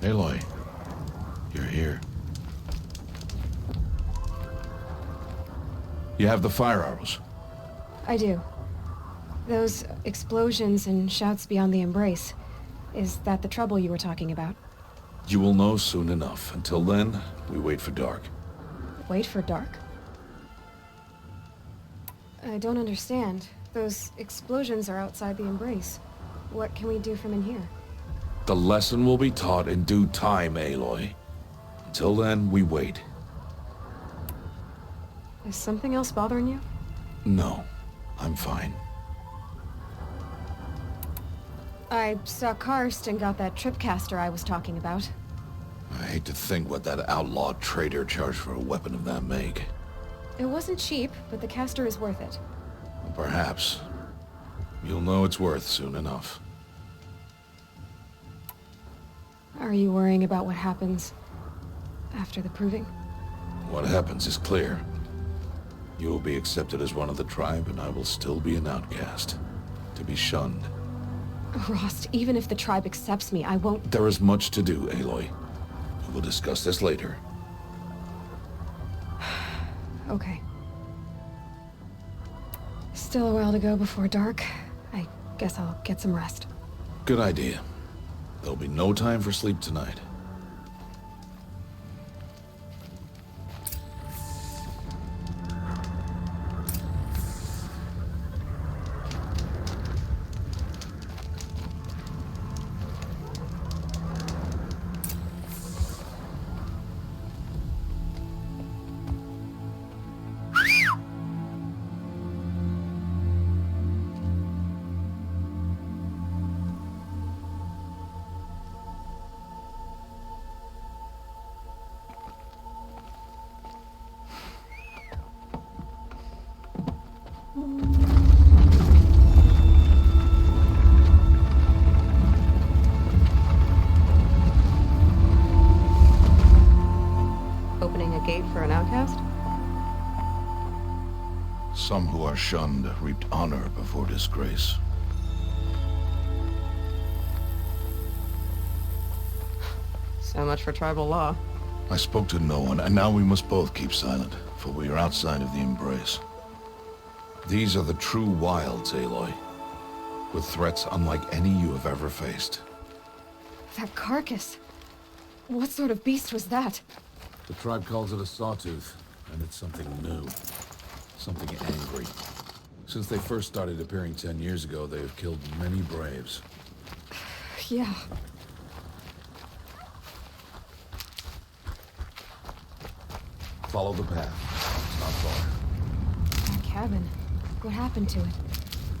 Aloy, you're here. You have the fire arrows. I do. Those explosions and shouts beyond the embrace. Is that the trouble you were talking about? You will know soon enough. Until then, we wait for dark. Wait for dark? I don't understand. Those explosions are outside the embrace. What can we do from in here? The lesson will be taught in due time, Aloy. Until then, we wait. Is something else bothering you? No, I'm fine. I saw Karst got that tripcaster I was talking about. I hate to think what that outlawed trader charged for a weapon of that make. It wasn't cheap, but the caster is worth it. Perhaps. You'll know it's worth soon enough. Are you worrying about what happens after the proving? What happens is clear. You will be accepted as one of the tribe, and I will still be an outcast. To be shunned. Rost, even if the tribe accepts me, I won't... There is much to do, Aloy. We will discuss this later. Okay. Still a while to go before dark. I guess I'll get some rest. Good idea. There'll be no time for sleep tonight. Opening a gate for an outcast? Some who are shunned reaped honor before disgrace. So much for tribal law. I spoke to no one, and now we must both keep silent, for we are outside of the embrace. These are the true wilds, Aloy, with threats unlike any you have ever faced. That carcass. What sort of beast was that? The tribe calls it a sawtooth, and it's something new. Something angry. Since they first started appearing 10 years ago, they have killed many braves. Yeah. Follow the path. It's not far. That cabin. What happened to it?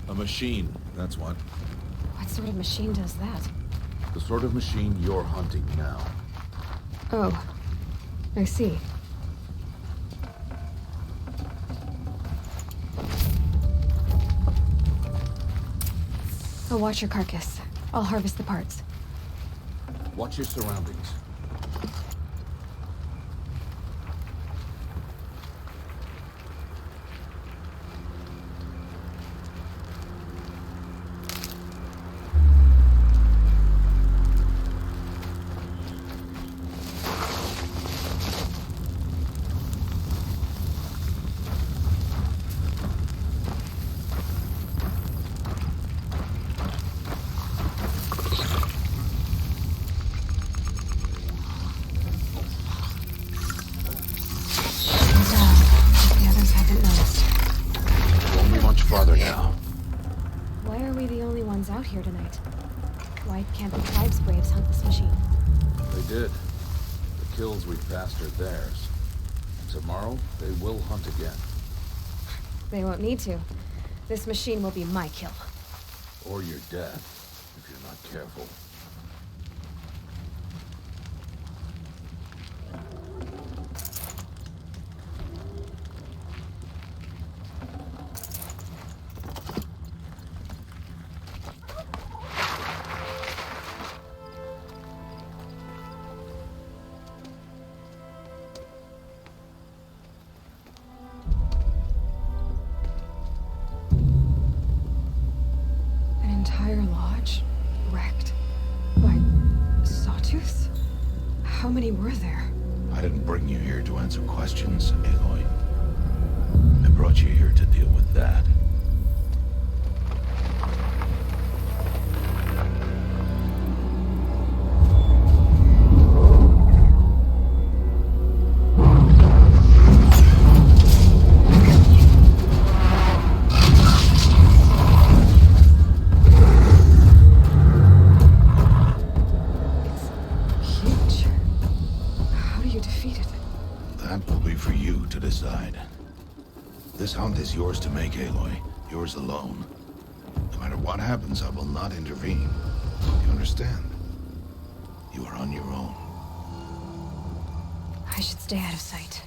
A machine, that's what. What sort of machine does that? The sort of machine you're hunting now. Oh. I see. I'll watch your carcass. I'll harvest the parts. Watch your surroundings. The others haven't noticed. Won't be much farther now. Why are we the only ones out here tonight? Why can't the tribe's braves hunt this machine? They did. The kills we passed are theirs. Tomorrow, they will hunt again. They won't need to. This machine will be my kill. Or your death, if you're not careful. An entire lodge? Wrecked. many were there? I didn't bring you here to answer questions, Aloy. I brought you here to deal with that. This hunt is yours to make, Aloy. Yours alone. No matter what happens, I will not intervene. You understand? You are on your own. I should stay out of sight.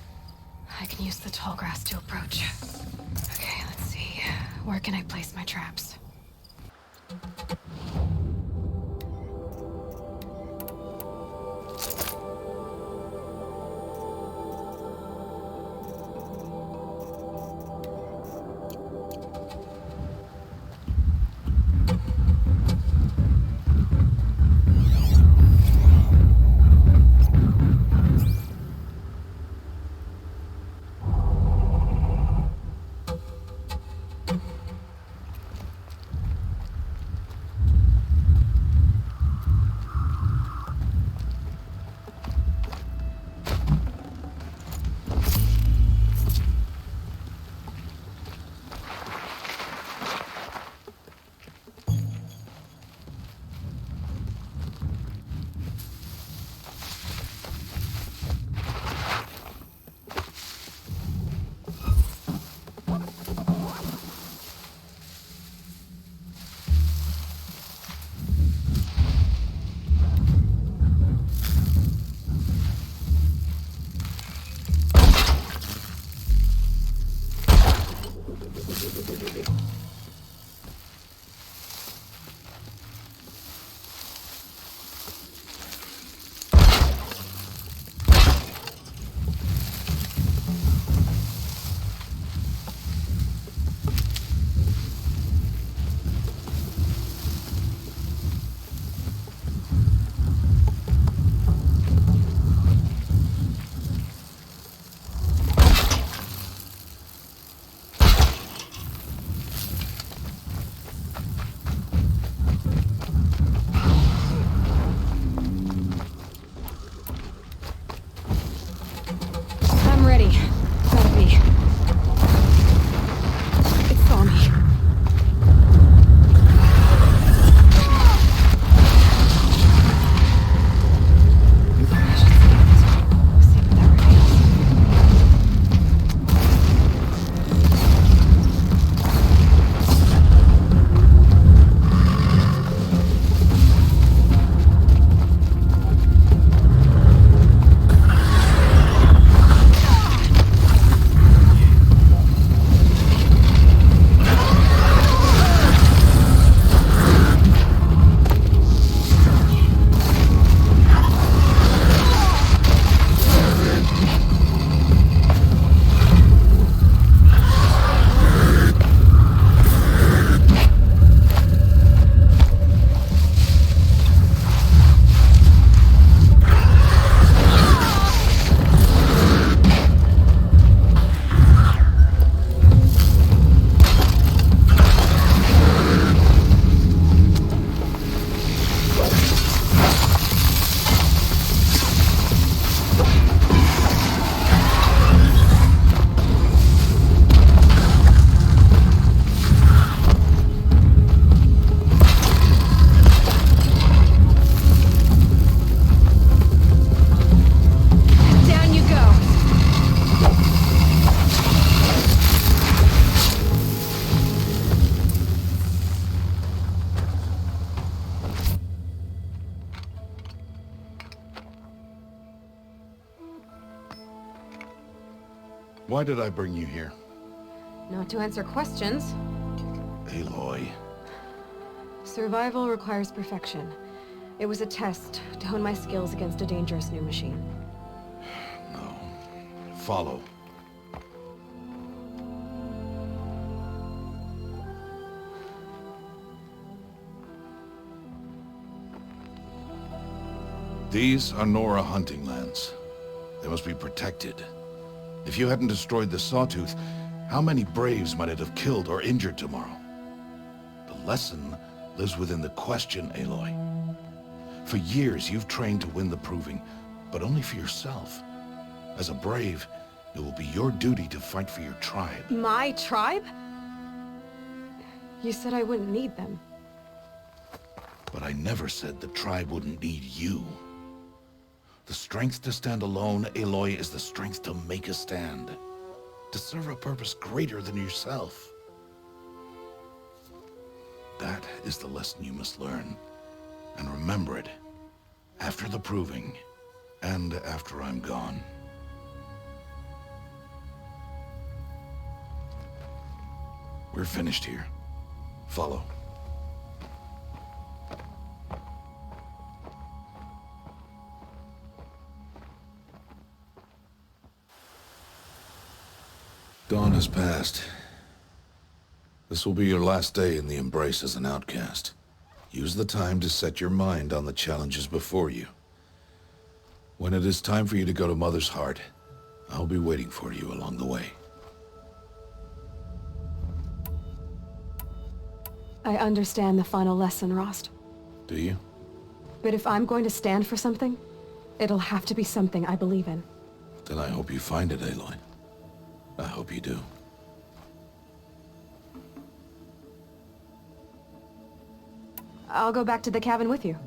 I can use the tall grass to approach. Okay, let's see. Where can I place my traps? I'm ready. Gotta be. It saw me. I should see it. See what that reveals. Down you go. Why did I bring you here? Not to answer questions. Aloy. Survival requires perfection. It was a test to hone my skills against a dangerous new machine. No. Follow. These are Nora hunting lands. They must be protected. If you hadn't destroyed the Sawtooth, how many Braves might it have killed or injured tomorrow? The lesson lives within the question, Aloy. For years, you've trained to win the Proving, but only for yourself. As a Brave, it will be your duty to fight for your tribe. My tribe? You said I wouldn't need them. But I never said the tribe wouldn't need you. The strength to stand alone, Aloy, is the strength to make a stand. To serve a purpose greater than yourself. That is the lesson you must learn. And remember it. After the Proving. And after I'm gone. We're finished here. Follow. Dawn has passed. This will be your last day in the Embrace as an outcast. Use the time to set your mind on the challenges before you. When it is time for you to go to Mother's Heart, I'll be waiting for you along the way. I understand the final lesson, Rost. Do you? But if I'm going to stand for something, it'll have to be something I believe in. Then I hope you find it, Aloy. I hope you do. I'll go back to the cabin with you.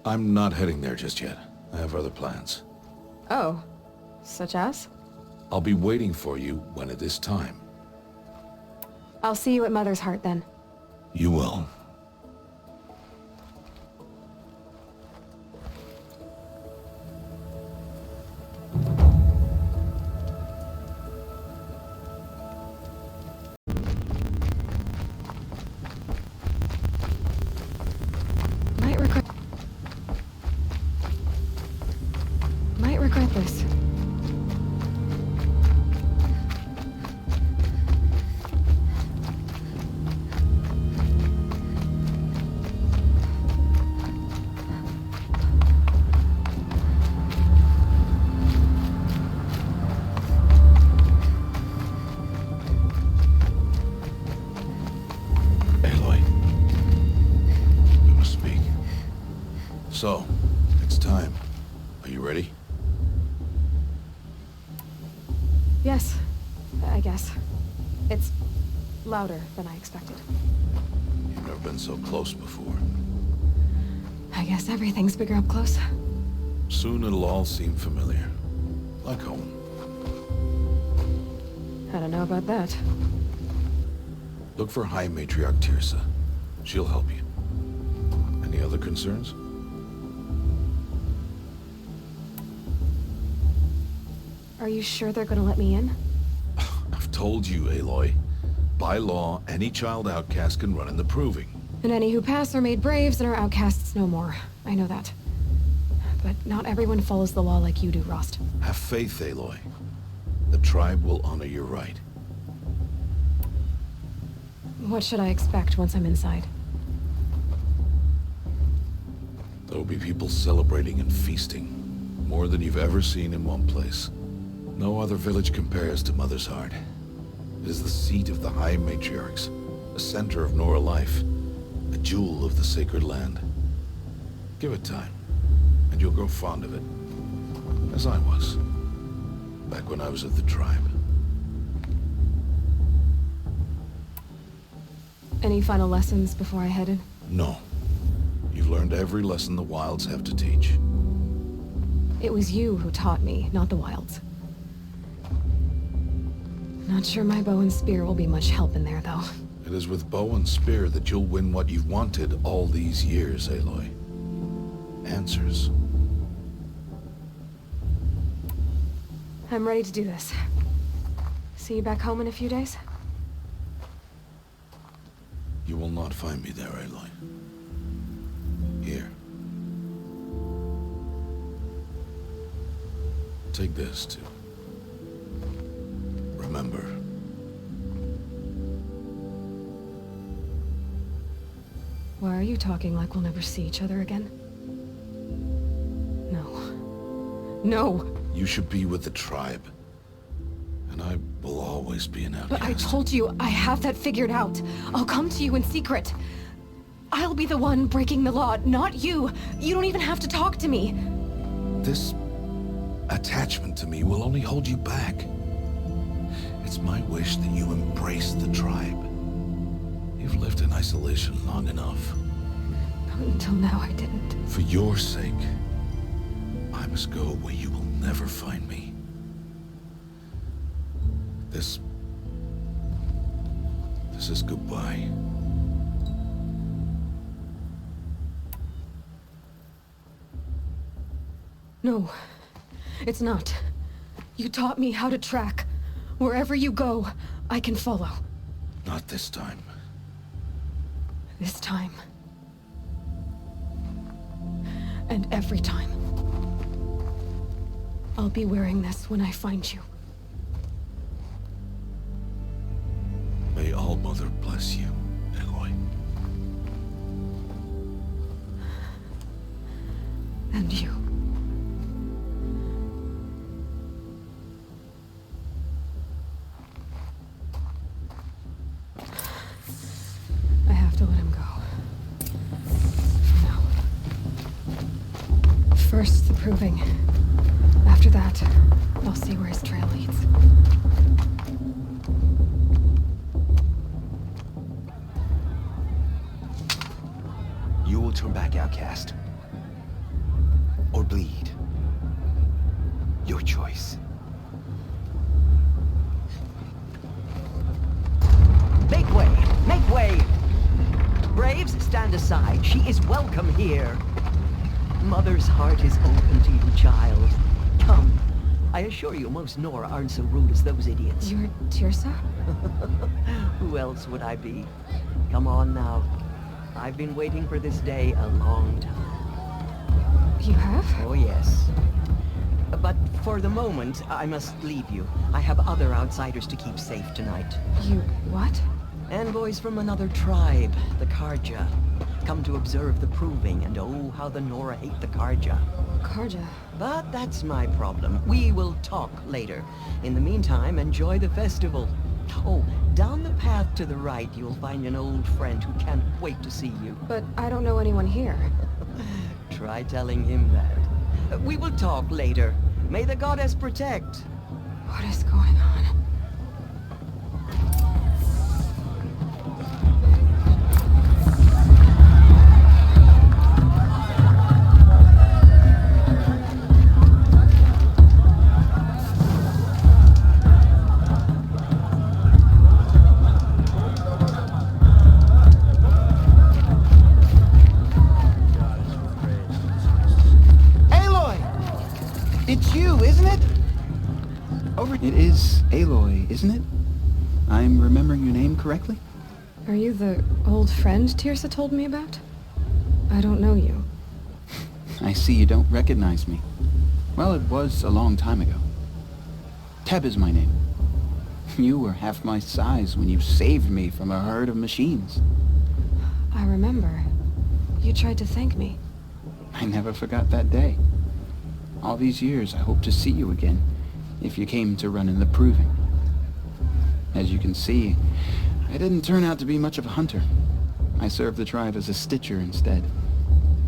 I'm not heading there just yet. I have other plans. Oh. Such as? I'll be waiting for you when it is time. I'll see you at Mother's Heart then. You will. Might regret this. So, it's time. Are you ready? Yes, I guess. It's louder than I expected. You've never been so close before. I guess everything's bigger up close. Soon it'll all seem familiar. Like home. I don't know about that. Look for High Matriarch Teersa. She'll help you. Any other concerns? Are you sure they're gonna let me in? I've told you, Aloy. By law, any child outcast can run in the Proving. And any who pass are made braves and are outcasts no more. I know that. But not everyone follows the law like you do, Rost. Have faith, Aloy. The tribe will honor your right. What should I expect once I'm inside? There will be people celebrating and feasting. More than you've ever seen in one place. No other village compares to Mother's Heart. It is the seat of the High Matriarchs, a center of Nora life, a jewel of the sacred land. Give it time, and you'll grow fond of it. As I was, back when I was of the tribe. Any final lessons before I head in? No. You've learned every lesson the Wilds have to teach. It was you who taught me, not the Wilds. Not sure my bow and spear will be much help in there, though. It is with bow and spear that you'll win what you've wanted all these years, Aloy. Answers. I'm ready to do this. See you back home in a few days? You will not find me there, Aloy. Here. Take this, too. Remember. Why are you talking like we'll never see each other again? No. No. You should be with the tribe. And I will always be an outcast. But I told you, I have that figured out. I'll come to you in secret. I'll be the one breaking the law, not you. You don't even have to talk to me. This attachment to me will only hold you back. It's my wish that you embrace the tribe. You've lived in isolation long enough. Until now, I didn't. For your sake, I must go where you will never find me. This is goodbye. No, it's not. You taught me how to track. Wherever you go, I can follow. Not this time. This time. And every time. I'll be wearing this when I find you. May All-Mother bless you, Aloy. And you. I have to let him go. For now. First, the proving. After that, I'll see where his trail leads. You will turn back, outcast. Or bleed. Your choice. Make way! Make way! Braves, stand aside. She is welcome here. Mother's heart is open to you, child. Come. I assure you, most Nora aren't so rude as those idiots. You're Teersa? Who else would I be? Come on now. I've been waiting for this day a long time. You have? Oh, yes. But for the moment, I must leave you. I have other outsiders to keep safe tonight. You what? Envoys from another tribe, the Carja. Come to observe the proving, and oh, how the Nora hate the Carja. Carja. But that's my problem. We will talk later. In the meantime, enjoy the festival. Oh, down the path to the right, you'll find an old friend who can't wait to see you. But I don't know anyone here. Try telling him that. We will talk later. May the goddess protect. What is going on? It's you, isn't it? It is Aloy, isn't it? I'm remembering your name correctly? Are you the old friend Teersa told me about? I don't know you. I see you don't recognize me. Well, it was a long time ago. Teb is my name. You were half my size when you saved me from a herd of machines. I remember. You tried to thank me. I never forgot that day. All these years, I hope to see you again, if you came to run in the proving. As you can see, I didn't turn out to be much of a hunter. I served the tribe as a stitcher instead,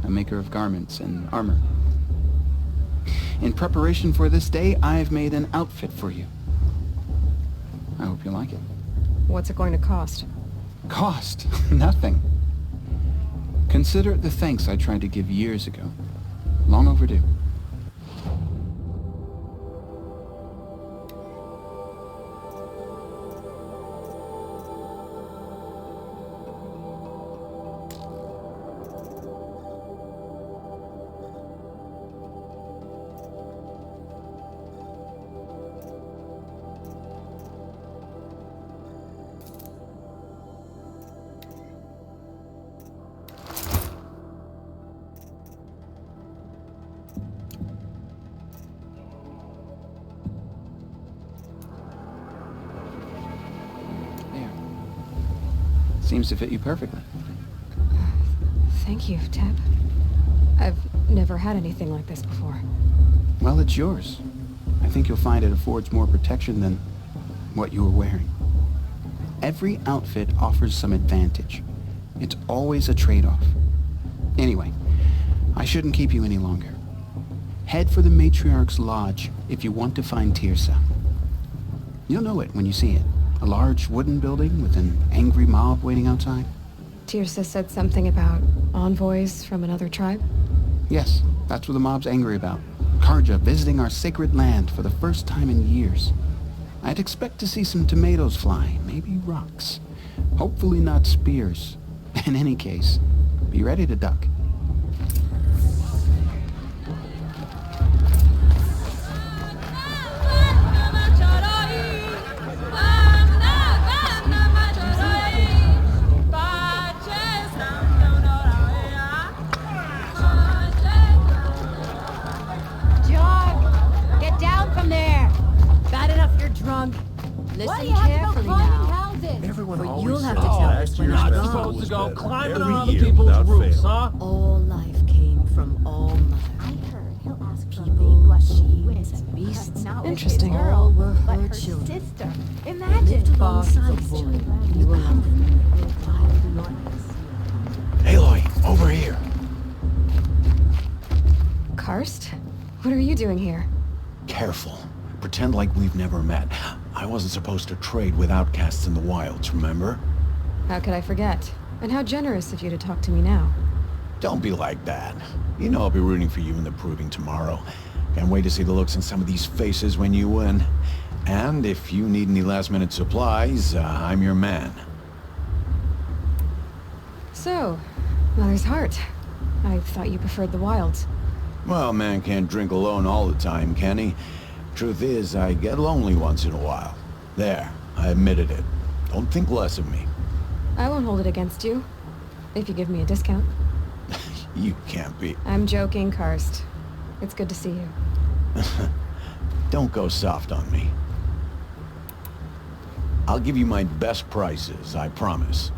a maker of garments and armor. In preparation for this day, I've made an outfit for you. I hope you like it. What's it going to cost? Cost? Nothing. Consider it the thanks I tried to give years ago. Long overdue. Seems to fit you perfectly. Thank you, Teb. I've never had anything like this before. Well, it's yours. I think you'll find it affords more protection than what you were wearing. Every outfit offers some advantage. It's always a trade-off. Anyway, I shouldn't keep you any longer. Head for the Matriarch's Lodge if you want to find Tirsa. You'll know it when you see it. A large wooden building with an angry mob waiting outside. Tirsa said something about envoys from another tribe? Yes, that's what the mob's angry about. Karja visiting our sacred land for the first time in years. I'd expect to see some tomatoes fly, maybe rocks. Hopefully not spears. In any case, be ready to duck. John, get down from there. Bad enough you're drunk. Listen carefully now. Everyone But always you'll have says to tell last us when year's I'm festival supposed was to go better. climbing Every on other year people's without roofs, fail. huh? All life came from all mothers. I heard he'll ask People, machines, and beasts. Interesting. All were her children. sister. They Imagine. lived alongside each other. You were hungry, wild noise. Aloy, over here. Karst? What are you doing here? Careful. Pretend like we've never met. I wasn't supposed to trade with outcasts in the wilds, remember? How could I forget? And how generous of you to talk to me now. Don't be like that. You know I'll be rooting for you in the proving tomorrow. Can't wait to see the looks on some of these faces when you win. And if you need any last-minute supplies, I'm your man. So, Mother's Heart. I thought you preferred the wilds. Well, man can't drink alone all the time, can he? Truth is, I get lonely once in a while. There, I admitted it. Don't think less of me. I won't hold it against you. If you give me a discount. You can't be. I'm joking, Karst. It's good to see you. Don't go soft on me. I'll give you my best prices, I promise.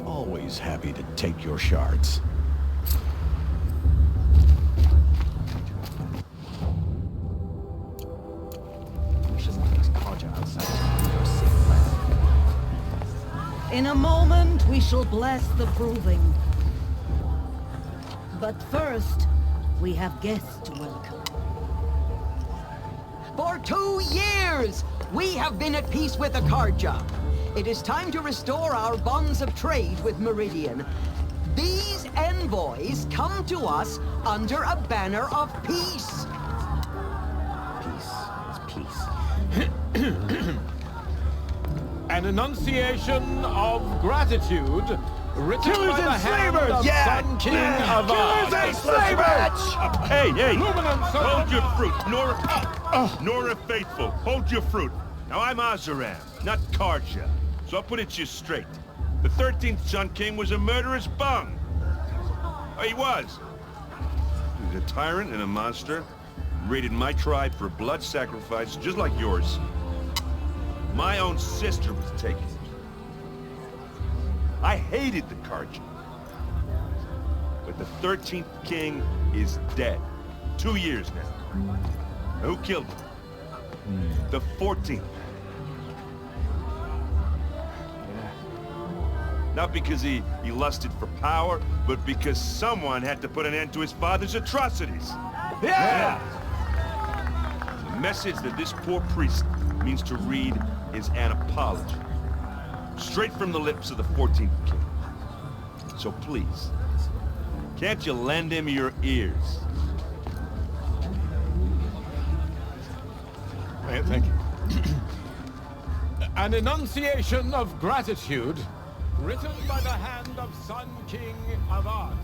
Always happy to take your shards. In a moment, we shall bless the proving. But first, we have guests to welcome. For 2 years, we have been at peace with Akarja. It is time to restore our bonds of trade with Meridian. These envoys come to us under a banner of peace. An enunciation of gratitude written by the hand of Sun King of Hey, hey! Luminance of Hold your fruit, Nora Faithful. Hold your fruit. Now I'm Azaram, not Karja. So I'll put it to you straight. The 13th Sun King was a murderous bum. Oh, he was. He was a tyrant and a monster. Raided my tribe for blood sacrifice, just like yours. My own sister was taken. I hated the Karja. But the 13th king is dead. 2 years now. Now, who killed him? The 14th. Not because he lusted for power, but because someone had to put an end to his father's atrocities. Yeah! The message that this poor priest means to read is an apology. Straight from the lips of the 14th king. So please, can't you lend him your ears? An enunciation of gratitude, written by the hand of Sun King Avad,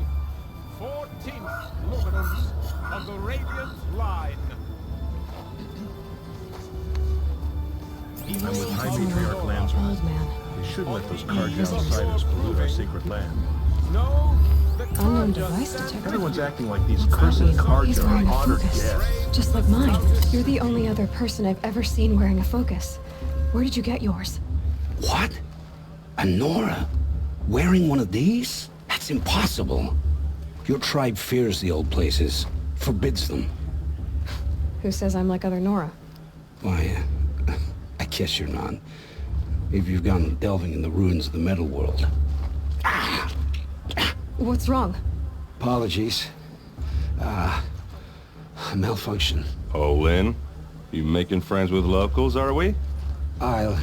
14th luminance of the Radiant Line. I'm with High Matriarch Landsman. Old man. We shouldn't let those Karja outsiders pollute our sacred land. No, the Unknown Karja device stand- detector. Everyone's acting like these What's cursed that mean? He's Karja wearing are a honored focus. guests. Just like mine. You're the only other person I've ever seen wearing a focus. Where did you get yours? What? A Nora? Wearing one of these? That's impossible. Your tribe fears the old places, forbids them. Who says I'm like other Nora? Why, I guess you're not. If you've gone delving in the ruins of the metal world. What's wrong? Apologies. A malfunction. Oh, Lynn? You making friends with locals, are we? I'll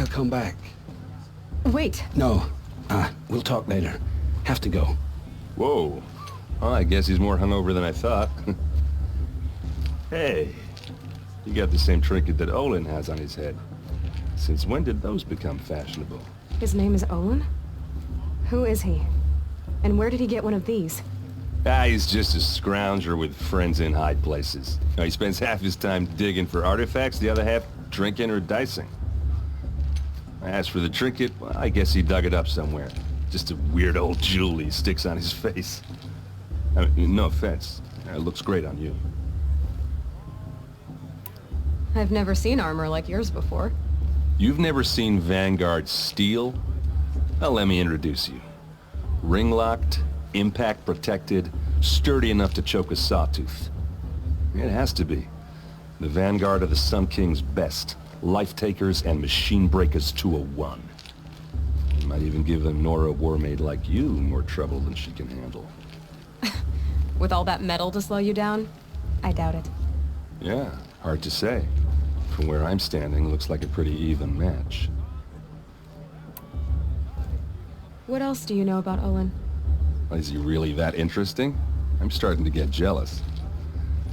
come back. Wait. No, we'll talk later. Have to go. Whoa. Well, I guess he's more hungover than I thought. Hey, you got the same trinket that Olin has on his head. Since when did those become fashionable? His name is Olin? Who is he? And where did he get one of these? He's just a scrounger with friends in high places. He spends half his time digging for artifacts, the other half drinking or dicing. As for the trinket, well, I guess he dug it up somewhere. Just a weird old jewel he sticks on his face. I mean, no offense. It looks great on you. I've never seen armor like yours before. You've never seen Vanguard steel? Well, let me introduce you. Ring-locked, impact-protected, sturdy enough to choke a sawtooth. It has to be. The Vanguard of the Sun King's best. Life-takers and machine breakers to a one. You might even give a Nora warmaid like you more trouble than she can handle. With all that metal to slow you down? I doubt it. Yeah, hard to say. From where I'm standing, looks like a pretty even match. What else do you know about Olin? Is he really that interesting? I'm starting to get jealous.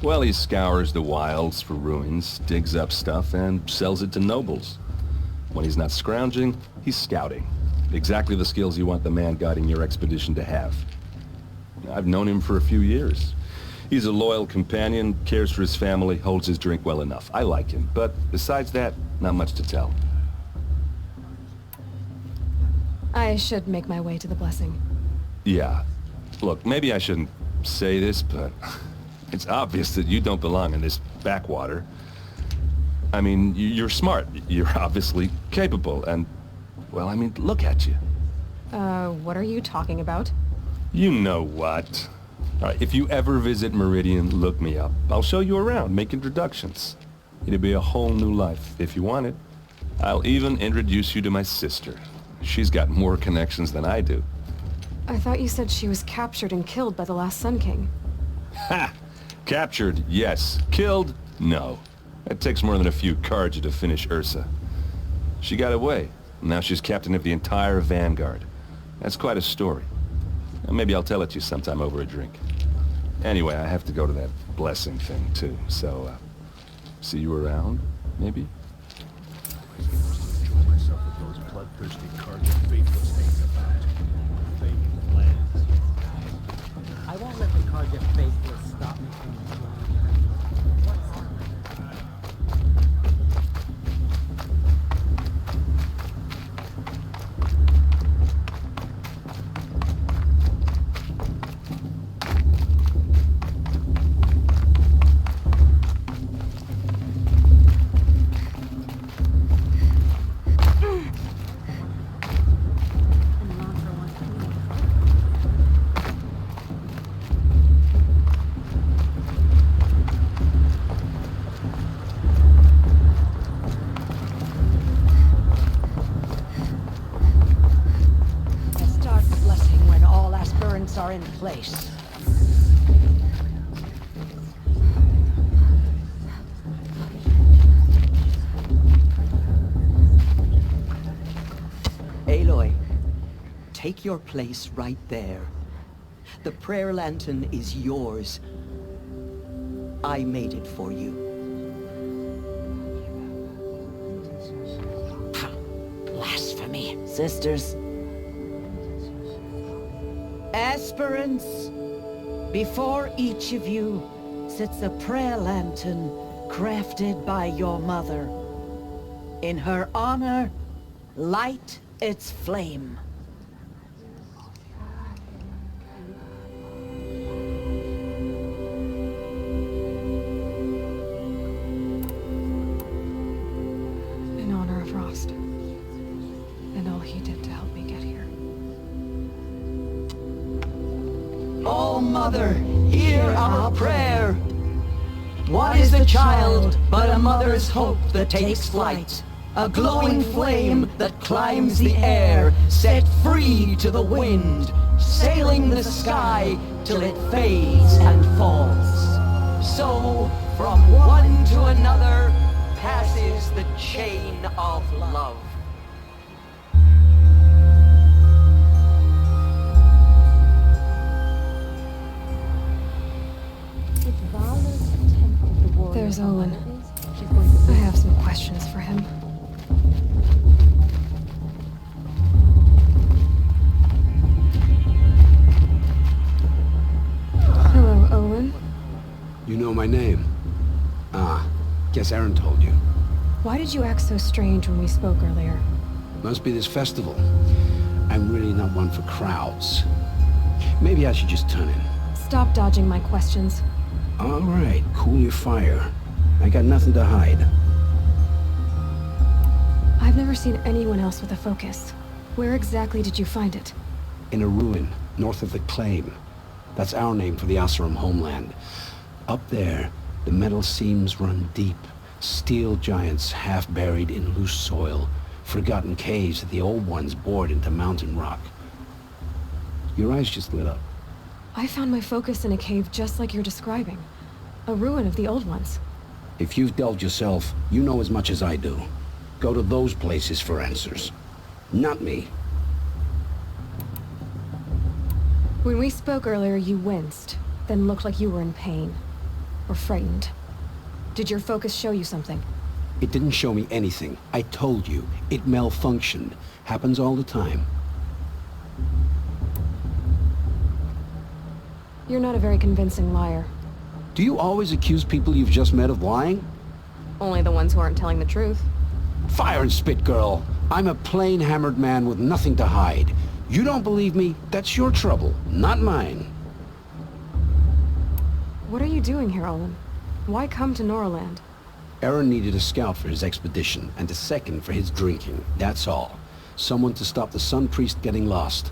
Well, he scours the wilds for ruins, digs up stuff, and sells it to nobles. When he's not scrounging, he's scouting. Exactly the skills you want the man guiding your expedition to have. I've known him for a few years. He's a loyal companion, cares for his family, holds his drink well enough. I like him, but besides that, not much to tell. I should make my way to the blessing. Yeah. Look, maybe I shouldn't say this, but it's obvious that you don't belong in this backwater. I mean, you're smart. You're obviously capable, and, well, I mean, look at you. What are you talking about? You know what. All right, if you ever visit Meridian, look me up. I'll show you around, make introductions. It'll be a whole new life, if you want it. I'll even introduce you to my sister. She's got more connections than I do. I thought you said she was captured and killed by the last Sun King. Ha! Captured, yes. Killed, no. It takes more than a few Karja to finish Ursa. She got away. Now she's captain of the entire Vanguard. That's quite a story. Maybe I'll tell it to you sometime over a drink. Anyway, I have to go to that blessing thing, too. So, see you around, maybe? Enjoy myself with those bloodthirsty Karja faithless hang about. Fake lands. I won't let the Karja faithless stop me from enjoying it. What's Start the blessing when all aspirants are in place. Aloy, take your place right there. The prayer lantern is yours. I made it for you. sisters. Aspirants, before each of you sits a prayer lantern crafted by your mother. In her honor, light its flame. In honor of Rost. And all he did to help me get here. Oh, Mother, hear our prayer. What is the child but a mother's hope that takes flight? A glowing flame that climbs the air, set free to the wind, sailing the sky till it fades and falls. So, from one to another, passes the chain of love. There's Olin. I have some questions for him. Hello, Olin. You know my name? Ah, guess Aaron told you. Why did you act so strange when we spoke earlier? Must be this festival. I'm really not one for crowds. Maybe I should just turn in. Stop dodging my questions. All right, cool your fire. I got nothing to hide. I've never seen anyone else with a focus. Where exactly did you find it? In a ruin, north of the Claim. That's our name for the Oseram homeland. Up there, the metal seams run deep. Steel giants half buried in loose soil. Forgotten caves that the old ones bored into mountain rock. Your eyes just lit up. I found my focus in a cave just like you're describing. A ruin of the old ones. If you've delved yourself, you know as much as I do. Go to those places for answers. Not me. When we spoke earlier, you winced, then looked like you were in pain. Or frightened. Did your focus show you something? It didn't show me anything. I told you. It malfunctioned. Happens all the time. You're not a very convincing liar. Do you always accuse people you've just met of lying? Only the ones who aren't telling the truth. Fire and spit, girl. I'm a plain hammered man with nothing to hide. You don't believe me? That's your trouble, not mine. What are you doing here, Olin? Why come to Norland? Aaron needed a scout for his expedition, and a second for his drinking. That's all. Someone to stop the Sun Priest getting lost.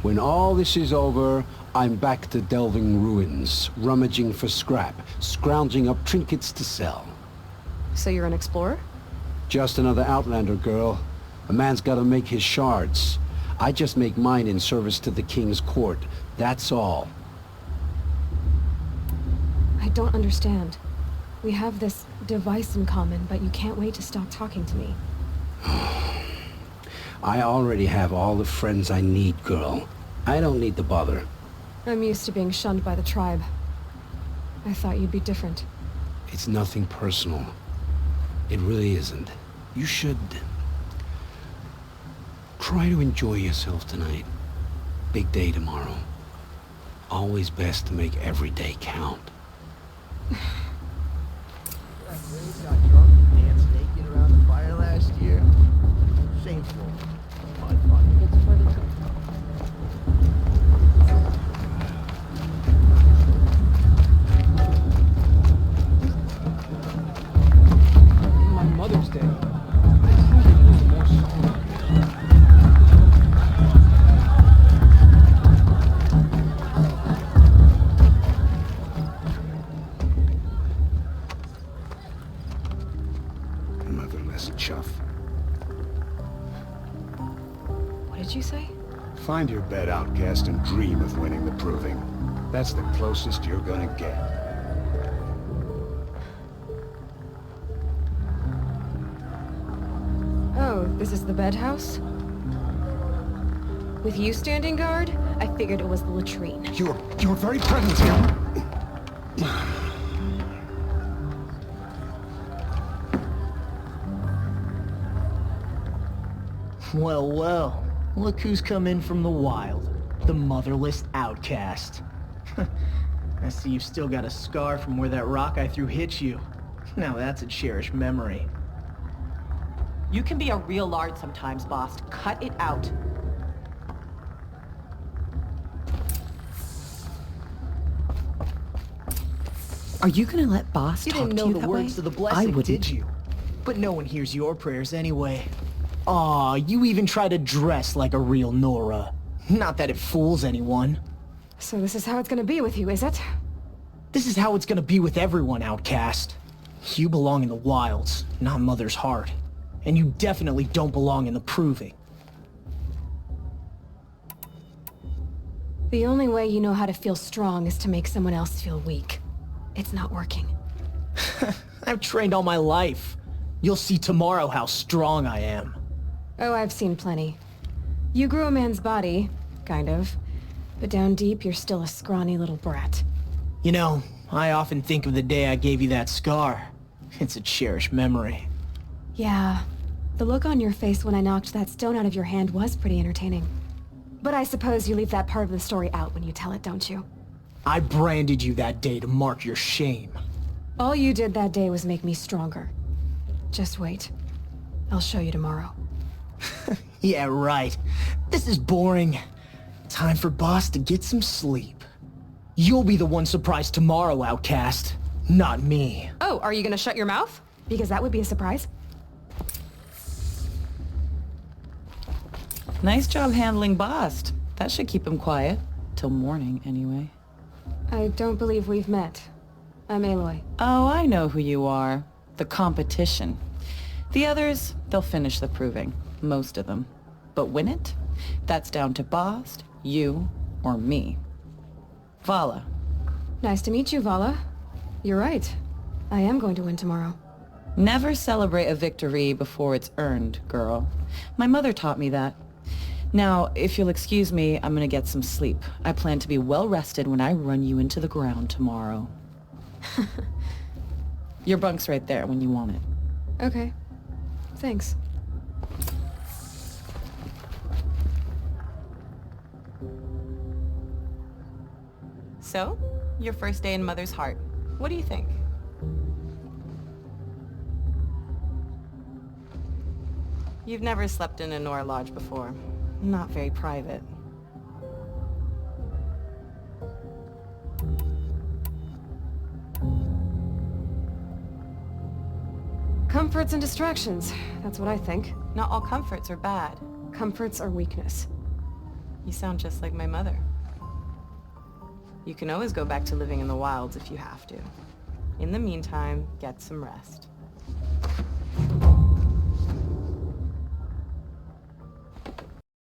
When all this is over, I'm back to delving ruins, rummaging for scrap, scrounging up trinkets to sell. So you're an explorer? Just another Outlander, girl. A man's gotta make his shards. I just make mine in service to the King's court. That's all. I don't understand. We have this device in common, but you can't wait to stop talking to me. I already have all the friends I need, girl. I don't need the bother. I'm used to being shunned by the tribe. I thought you'd be different. It's nothing personal. It really isn't. You should try to enjoy yourself tonight. Big day tomorrow. Always best to make every day count. Got drunk and danced naked around the fire last year. Shameful. It's for the My Mother's Day. I could use more song. Motherless chuff. What did you say? Find your bed, outcast, and dream of winning the proving. That's the closest you're gonna get. Oh, this is the bed house? With you standing guard, I figured it was the latrine. Your very presence here. Well, well. Look who's come in from the wild. The motherless outcast. I see you've still got a scar from where that rock I threw hit you. Now that's a cherished memory. You can be a real lard sometimes, boss. Cut it out. Are you gonna let boss You talk didn't to know you the that words way? to the I blessing, wouldn't. did you? But no one hears your prayers anyway. Aw, you even try to dress like a real Nora. Not that it fools anyone. So this is how it's gonna be with you, is it? This is how it's gonna be with everyone, outcast. You belong in the wilds, not Mother's heart. And you definitely don't belong in the proving. The only way you know how to feel strong is to make someone else feel weak. It's not working. I've trained all my life. You'll see tomorrow how strong I am. Oh, I've seen plenty. You grew a man's body, kind of. But down deep, you're still a scrawny little brat. You know, I often think of the day I gave you that scar. It's a cherished memory. Yeah. The look on your face when I knocked that stone out of your hand was pretty entertaining. But I suppose you leave that part of the story out when you tell it, don't you? I branded you that day to mark your shame. All you did that day was make me stronger. Just wait. I'll show you tomorrow. Yeah, right. This is boring. Time for boss to get some sleep. You'll be the one surprised tomorrow, outcast. Not me. Oh, are you gonna shut your mouth? Because that would be a surprise. Nice job handling Bast. That should keep him quiet. Till morning, anyway. I don't believe we've met. I'm Aloy. Oh, I know who you are. The competition. The others, they'll finish the proving. Most of them. But win it? That's down to Bast, you, or me. Vala. Nice to meet you, Vala. You're right. I am going to win tomorrow. Never celebrate a victory before it's earned, girl. My mother taught me that. Now, if you'll excuse me, I'm gonna get some sleep. I plan to be well rested when I run you into the ground tomorrow. Your bunk's right there when you want it. Okay. Thanks. So, your first day in Mother's heart. What do you think? You've never slept in a Nora lodge before. Not very private. Comforts and distractions. That's what I think. Not all comforts are bad. Comforts are weakness. You sound just like my mother. You can always go back to living in the wilds if you have to. In the meantime, get some rest.